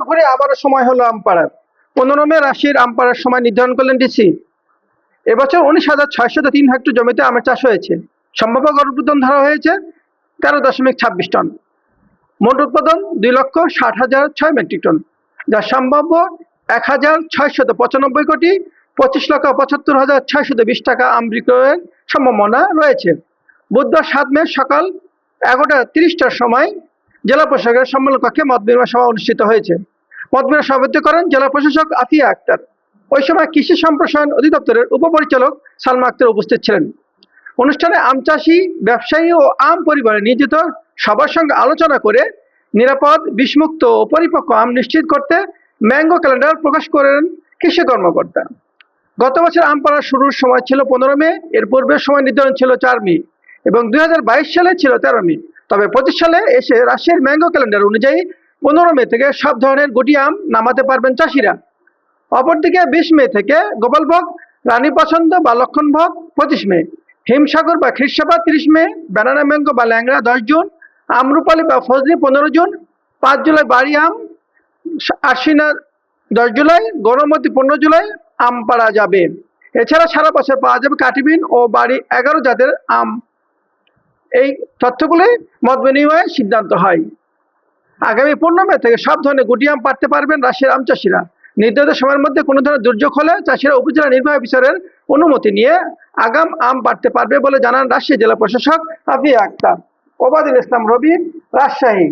দুপুরে আবারও সময় হলো আম পাড়ার। 15 মে রাশিয়ার আম পাড়ার সময় নির্ধারণ করলেন ডিসি। এবছর 19,603 হেক্টর জমিতে আমের চাষ হয়েছে। সম্ভাব্য গড় উৎপাদন ধরা হয়েছে 13.26 টন। মোট উৎপাদন 2,60,006 মেট্রিক টন, যা সম্ভাব্য 1,695 কোটি 25,75,620 টাকা আম বিক্রয়ের সম্ভাবনা রয়েছে। বুধবার 7 মে সকাল 11:30টার সময় জেলা প্রশাসকের সম্মেলন কক্ষে মত বিনিময় সভা অনুষ্ঠিত হয়েছে। মত বিনিময় সভাপতিত্ব করেন জেলা প্রশাসক আফিয়া আক্তার। ওই সময় কৃষি সম্প্রসারণ অধিদপ্তরের উপপরিচালক সালমা আক্তার উপস্থিত ছিলেন। অনুষ্ঠানে আম চাষি, ব্যবসায়ী ও আম পরিবারে নিয়োজিত সবার সঙ্গে আলোচনা করে নিরাপদ, বিষমুক্ত ও পরিপক্ক আম নিশ্চিত করতে ম্যাঙ্গো ক্যালেন্ডার প্রকাশ করেন কৃষি কর্মকর্তা। গত বছর আম পাড়ার শুরুর সময় ছিল 15 মে, এর পূর্বের সময় নির্ধারণ ছিল 4 মে এবং 2022 সালে ছিল 13 মে। তবে 25 সালে এসে রাশিয়ার ম্যাঙ্গো ক্যালেন্ডার অনুযায়ী 15 মে থেকে সব ধরনের গুটি আম নামাতে পারবেন চাষিরা। অপরদিকে 20 মে থেকে গোপালভোগ, রানী পছন্দ বা লক্ষণভোগ 25 মে, হিমসাগর বা খ্রিস্টপা 30 মে, ব্যানানা ম্যাঙ্গো বা ল্যাংড়া 10 জুন, আমরুপালি বা ফজলি 15 জুন, 5 জুলাই বাড়ি আম, আশ্বিনা 10 জুলাই, গৌরমতি 15 জুলাই আম পাড়া যাবে। এছাড়া সারা বছর পাওয়া যাবে কাটিবিন ও বাড়ি 11 জাতের আম। এই তথ্যগুলি মত বিনিময়ে সিদ্ধান্ত হয়। আগামী 15 মে থেকে সব ধরনের গুটি আম পাড়তে পারবেন রাশিয়ার আম চাষিরা। নির্ধারিত সময়ের মধ্যে কোনো ধরনের দুর্যোগ হলে চাষিরা উপজেলা নির্বাহী অফিসারের অনুমতি নিয়ে আগাম আম পাড়তে পারবে বলে জানান রাজশাহী জেলা প্রশাসক আফিয়া আক্তার। ওবায়দুল ইসলাম রবি, রাজশাহী।